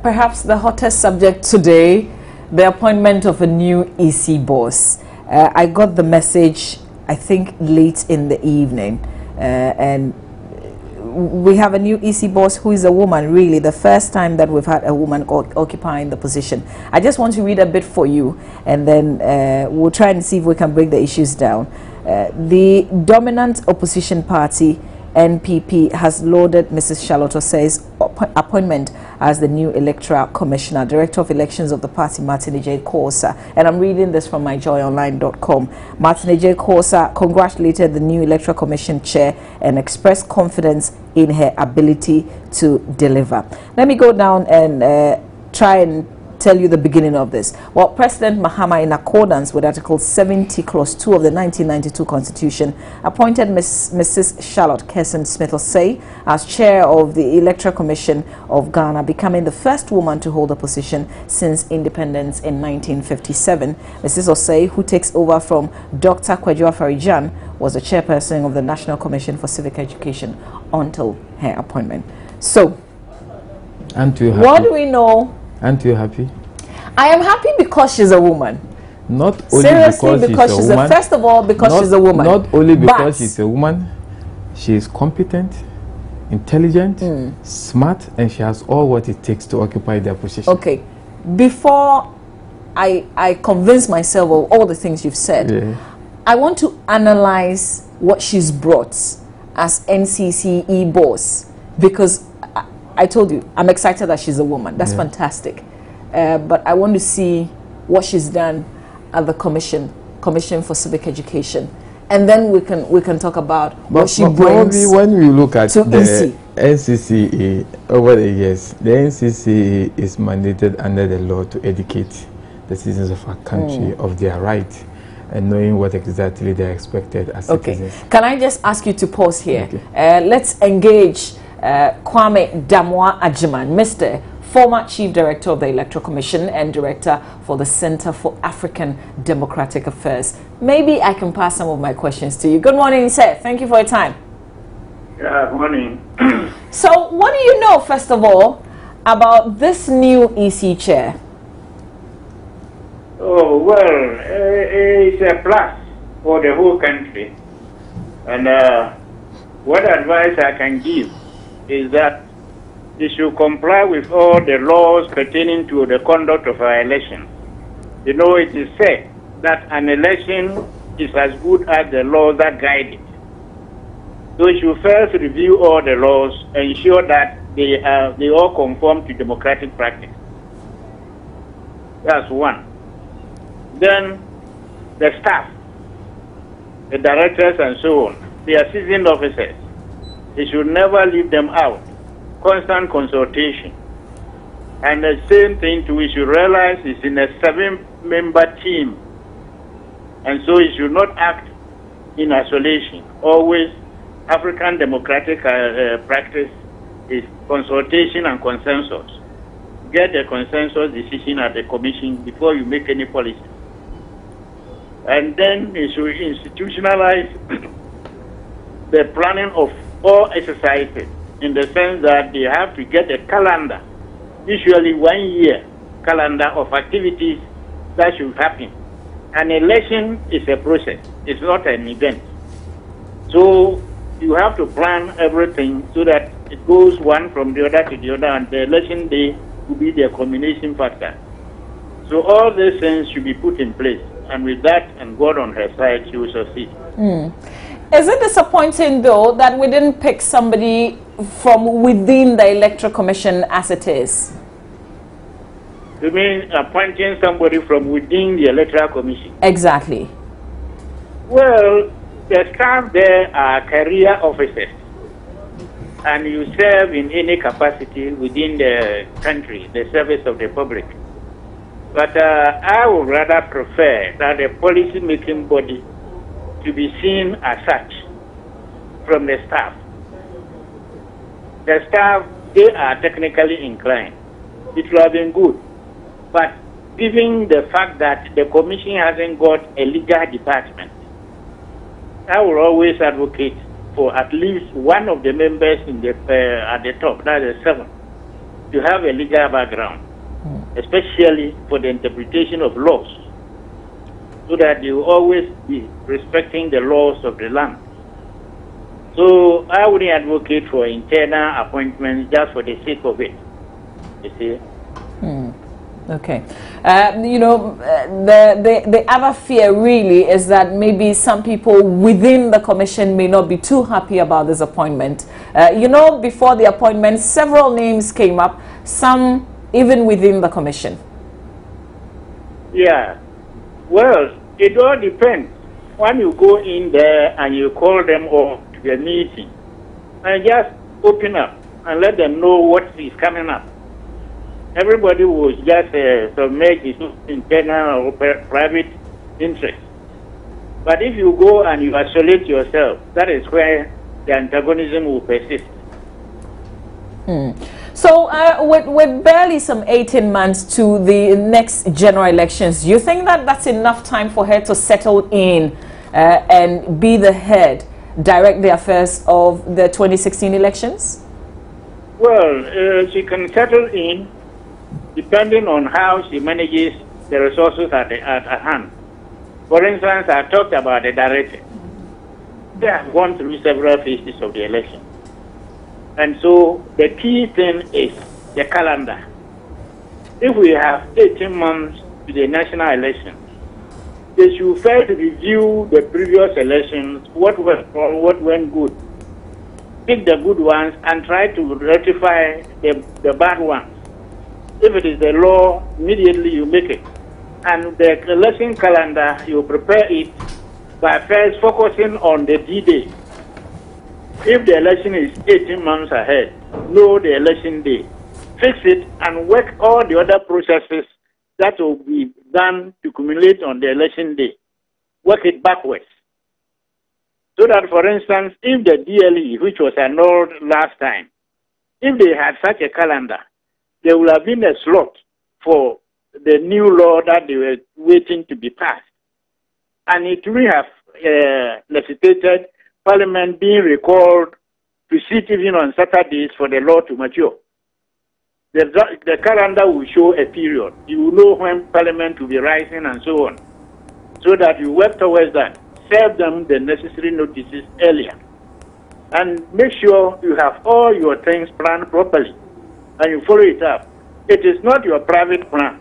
perhaps the hottest subject today, the appointment of a new EC boss. I got the message, I think, late in the evening, and we have a new EC boss who is a woman, really the first time that we've had a woman occupying the position. I just want to read a bit for you, and then we'll try and see if we can break the issues down. The dominant opposition party, NPP, has lauded Mrs. Charlotte Osei's appointment as the new electoral commissioner. Director of elections of the party, Martin J. Corsa, and I'm reading this from myjoyonline.com. Martin J. Corsa congratulated the new electoral commission chair and expressed confidence in her ability to deliver. Let me go down and try and tell you the beginning of this. Well, President Mahama, in accordance with Article 70, Clause 2 of the 1992 Constitution, appointed Mrs. Charlotte Kerstin Smith Osei as chair of the Electoral Commission of Ghana, becoming the first woman to hold the position since independence in 1957. Mrs. Osei, who takes over from Dr.Afari Gyan, was the chairperson of the National Commission for Civic Education until her appointment. So, what do we know? Aren't you happy? I am happy because she's a woman. Not only seriously, because she's a woman. First of all, because she's a woman. Not only because she's a woman, she is competent, intelligent, smart, and she has all what it takes to occupy their position. Okay. Before I convince myself of all the things you've said, I want to analyze what she's brought as NCCE boss, because I told you, I'm excited that she's a woman. That's fantastic. But I want to see what she's done at the Commission for Civic Education. And then we can talk about what she brings. When we look at the NCCE over the years, the NCCE is mandated under the law to educate the citizens of our country of their rights and knowing what exactly they're expected as citizens. Can I just ask you to pause here? Let's engage Kwame Damwa Ajiman, Mr. former Chief Director of the Electoral Commission and Director for the Center for African Democratic Affairs. Maybe I can pass some of my questions to you. Good morning, sir. Thank you for your time. Good morning. So, what do you know, first of all, about this new EC chair? Oh, well, it's a plus for the whole country. And what advice I can give is that they should comply with all the laws pertaining to the conduct of our election. You know, it is said that an election is as good as the laws that guide it. So you should first review all the laws, ensure that they all conform to democratic practice. That's one. Then the staff, the directors and so on, they are seasoned officers. They should never leave them out. Constant consultation. And the same thing too, we should realize it's in a 7-member team. And so it should not act in isolation. Always African democratic practice is consultation and consensus. Get a consensus decision at the commission before you make any policy. And then you should institutionalize the planning of all exercises, in the sense that they have to get a calendar, usually 1 year calendar of activities that should happen. An election is a process, it's not an event. So you have to plan everything so that it goes one from the other to the other, and the election day will be the culmination factor. So all these things should be put in place, and with that and God on her side, she will succeed. Is it disappointing, though, that we didn't pick somebody from within the Electoral Commission as it is? You mean appointing somebody from within the Electoral Commission? Exactly. Well, the staff there are career officers, and you serve in any capacity within the country, the service of the public. But I would rather prefer that the policy-making body to be seen as such from the staff. The staff, they are technically inclined. It would have been good. But given the fact that the commission hasn't got a legal department, I will always advocate for at least one of the members in the at the top, that is 7, to have a legal background, especially for the interpretation of laws, so that you always be respecting the laws of the land. So I wouldn't advocate for internal appointments just for the sake of it, you see. Okay. You know, the other fear really is that maybe some people within the commission may not be too happy about this appointment. You know, before the appointment, several names came up, some even within the commission. Yeah. Well, it all depends. When you go in there and you call them off to the meeting, and just open up and let them know what is coming up. Everybody will just submit his internal or private interest. But if you go and you isolate yourself, that is where the antagonism will persist. So with barely some 18 months to the next general elections, do you think that that's enough time for her to settle in and be the head, direct the affairs of the 2016 elections? Well, she can settle in depending on how she manages the resources at hand. For instance, I talked about the director. They have gone through several phases of the election. And so the key thing is the calendar. If we have 18 months to the national election, they should first review the previous elections, what went wrong, what went good. Pick the good ones and try to rectify the bad ones. If it is the law, immediately you make it. And the election calendar, you prepare it by first focusing on the D-Day. If the election is 18 months ahead, know the election day. Fix it and work all the other processes that will be done to accumulate on the election day. Work it backwards. So that, for instance, if the DLE, which was annulled last time, if they had such a calendar, there would have been a slot for the new law that they were waiting to be passed. And it will have necessitated Parliament being recalled to sit even on Saturdays for the law to mature. The calendar will show a period. You will know when Parliament will be rising and so on. So that you work towards that. Serve them the necessary notices earlier. And make sure you have all your things planned properly. And you follow it up. It is not your private plan.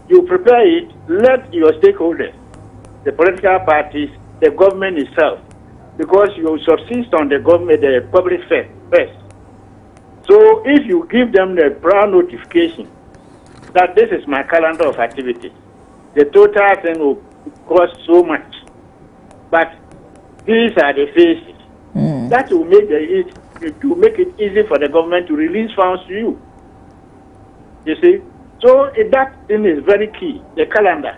You prepare it, let your stakeholders, the political parties, the government itself, because you subsist on the government, the public first. So if you give them the prior notification that this is my calendar of activities, the total thing will cost so much. But these are the phases. That will make it easy for the government to release funds to you. You see? So that thing is very key, the calendar.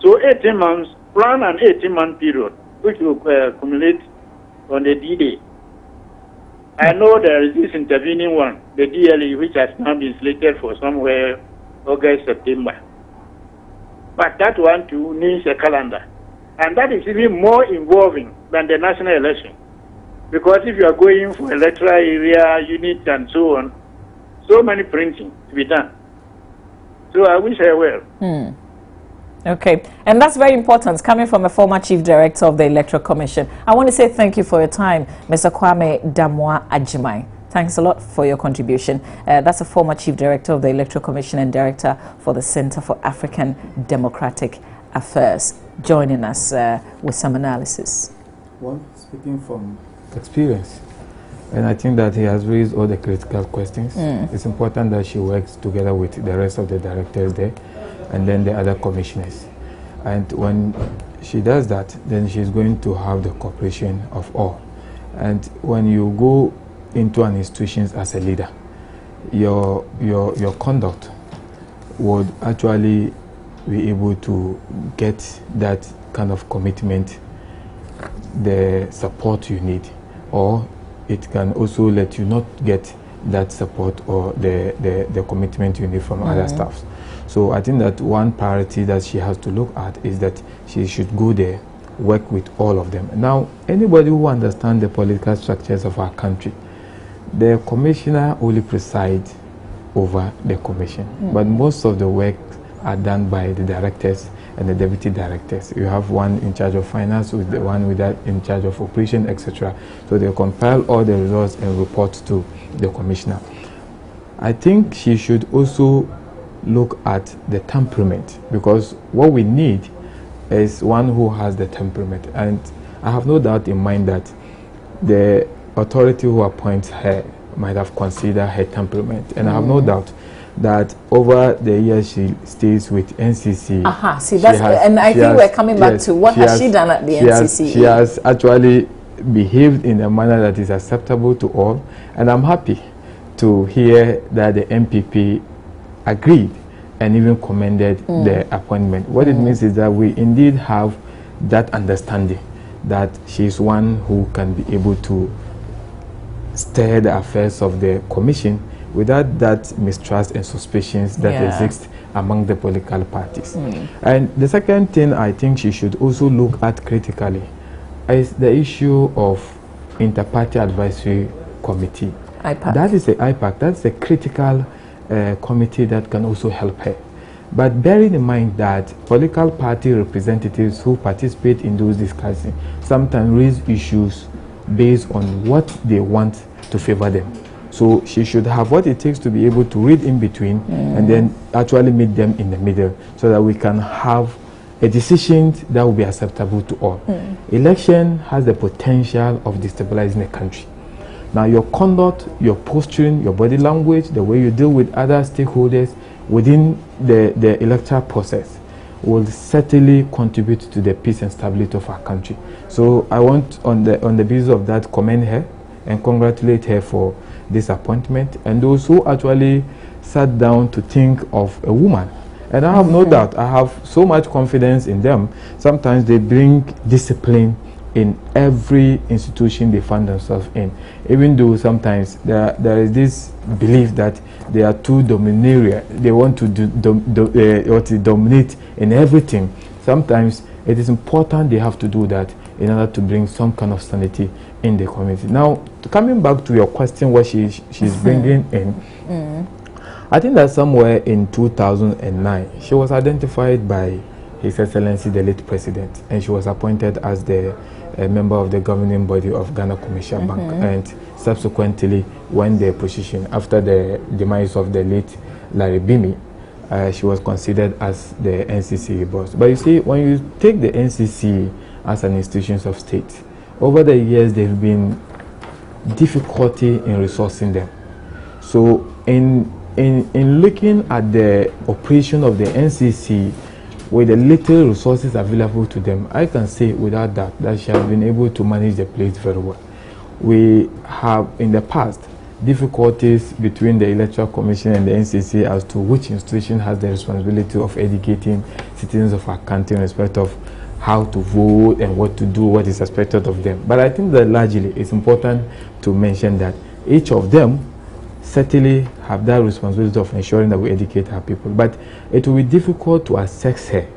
So 18 months, plan an 18-month period, which will accumulate on the D-Day. I know there is this intervening one, the DLE, which has now been slated for somewhere August, September. But that one too needs a calendar. And that is even more involving than the national election. Because if you are going for electoral area, units, and so on, so many printing to be done. So I wish her well. Okay, and that's very important, coming from a former Chief Director of the Electoral Commission. I want to say thank you for your time, Mr. Kwame Damwa Ajimai. Thanks a lot for your contribution. That's a former Chief Director of the Electoral Commission and Director for the Center for African Democratic Affairs, joining us with some analysis. One, speaking from experience, and I think that he has raised all the critical questions. It's important that she works together with the rest of the directors there and then the other commissioners. And when she does that, then she's going to have the cooperation of all. And when you go into an institution as a leader, your conduct would actually be able to get that kind of commitment, the support you need, or it can also let you not get that support or the commitment you need from other staffs. So I think that one priority that she has to look at is that she should go there, work with all of them. Now, anybody who understands the political structures of our country, the commissioner only presides over the commission. But most of the work are done by the directors and the deputy directors. You have one in charge of finance, with the one with that in charge of operation, etc. So they compile all the results and report to the commissioner. I think she should also look at the temperament, because what we need is one who has the temperament. And I have no doubt in mind that the authority who appoints her might have considered her temperament. And I have no doubt that over the years she stays with NCC. See, that's and I think we're coming back to what has she done at the NCC. She has actually behaved in a manner that is acceptable to all, and I'm happy to hear that the MPP agreed and even commended the appointment. What it means is that we indeed have that understanding that she is one who can be able to steer the affairs of the commission without that mistrust and suspicions that exist among the political parties. And the second thing I think she should also look at critically is the issue of Inter-Party Advisory Committee. IPAC. That is the IPAC. That's a critical committee that can also help her. But bearing in mind that political party representatives who participate in those discussions sometimes raise issues based on what they want to favor them. So she should have what it takes to be able to read in between and then actually meet them in the middle, so that we can have a decision that will be acceptable to all. Election has the potential of destabilizing a country. Now, your conduct, your posturing, your body language, the way you deal with other stakeholders within the electoral process will certainly contribute to the peace and stability of our country. So I want, on the basis of that, commend her and congratulate her for this appointment, and those who actually sat down to think of a woman. And I have no doubt, I have so much confidence in them. Sometimes they bring discipline in every institution they find themselves in, even though sometimes there is this belief that they are too domineering, they want to dominate in everything. Sometimes it is important they have to do that in order to bring some kind of sanity in the community. Now, coming back to your question, what she's bringing in, I think that somewhere in 2009, she was identified by His Excellency the late President, and she was appointed as the member of the governing body of Ghana Commercial Bank, and subsequently when the position, after the demise of the late Larry Bimi, she was considered as the NCC boss. But you see, when you take the NCC as an institution of state, over the years there have been difficulty in resourcing them. So in looking at the operation of the NCC with the little resources available to them, I can say without doubt that she has been able to manage the place very well. We have in the past difficulties between the Electoral Commission and the NCC as to which institution has the responsibility of educating citizens of our country in respect of how to vote and what to do, what is expected of them. But I think that largely it's important to mention that each of them certainly have that responsibility of ensuring that we educate our people. But it will be difficult to assess her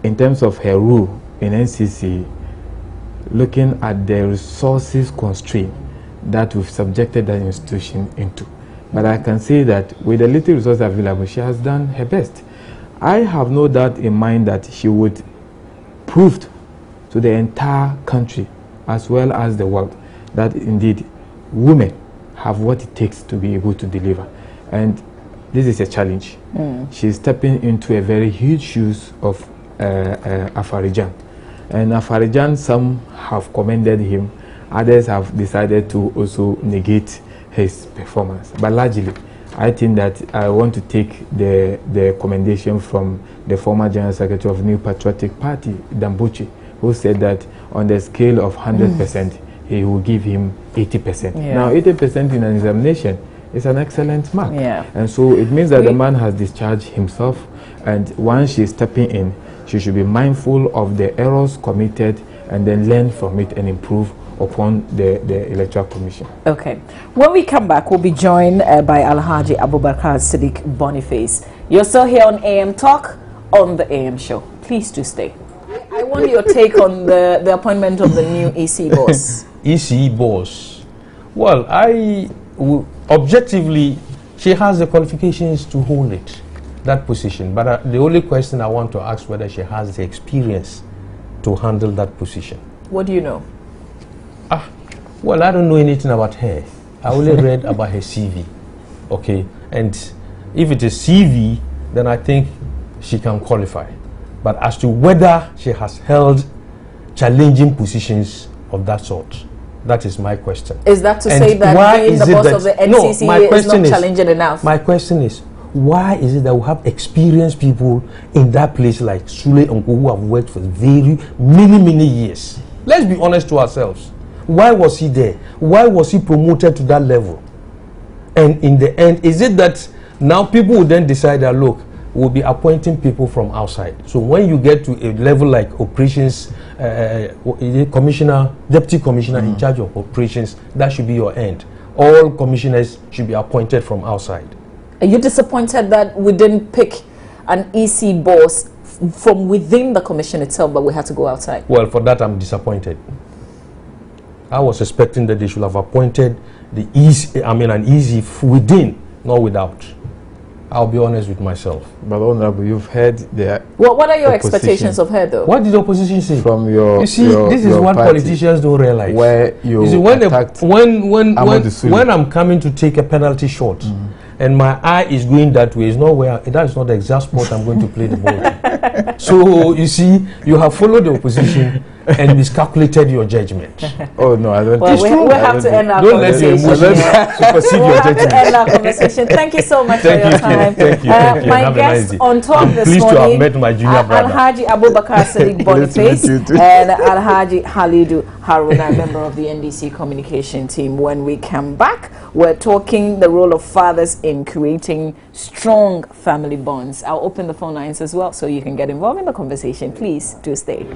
in terms of her role in NCC, looking at the resources constraint that we've subjected that institution into. But I can say that with the little resources available, she has done her best. I have no doubt in mind that she would prove to the entire country as well as the world that indeed women have what it takes to be able to deliver. And this is a challenge. She's stepping into a very huge shoes of Afari Gyan. And Afari Gyan, some have commended him, others have decided to also negate his performance. But largely, I think that I want to take the commendation from the former General Secretary of New Patriotic Party, Dambuchi, who said that on the scale of 100%, he will give him 80%. Now, 80% in an examination is an excellent mark. And so it means that the man has discharged himself, and once she's stepping in, she should be mindful of the errors committed and then learn from it and improve upon the Electoral Commission. Okay. When we come back, we'll be joined by Alhaji Abubakar Siddiq Boniface. You're still here on AM Talk on the AM Show. Please do stay. I want your take on the appointment of the new EC boss. EC boss. Well, objectively, she has the qualifications to hold it, that position. But the only question I want to ask whether she has the experience to handle that position. What do you know? Well, I don't know anything about her. I only read about her CV. Okay, and if it is CV, then I think she can qualify. But as to whether she has held challenging positions of that sort, that is my question. Is that to say that being the boss of the NCCA is not challenging enough? My question is, why is it that we have experienced people in that place like Sule Onko who have worked for many years? Let's be honest to ourselves. Why was he there? Why was he promoted to that level? And in the end, is it that now people will then decide that, look, we'll be appointing people from outside. So when you get to a level like operations, commissioner, deputy commissioner in charge of operations, that should be your end. All commissioners should be appointed from outside. Are you disappointed that we didn't pick an EC boss from within the commission itself, but we had to go outside? Well, for that I'm disappointed. I was expecting that they should have appointed the an EC within, not without. I'll be honest with myself. But Honorable, you've heard the what are your expectations of her, though? What did the opposition say? From your, you see, this is what party, politicians don't realize. Where you see, when I'm coming to take a penalty shot, and my eye is going that way, that is not the exact spot I'm going to play the ball. So you see, you have followed the opposition and miscalculated your judgment. Oh no, I don't. Well, we have to end our conversation. Don't let your emotions We'll have to end our conversation. Thank you so much for your time. Thank you. My guest on top this morning, to have met my junior brother, Alhaji Abubakar Sadiq Boniface and Alhaji Halidu Haruna, member of the NDC communication team. When we come back, we're talking the role of fathers in creating strong family bonds. I'll open the phone lines as well so you can get involved in the conversation. Please do stay.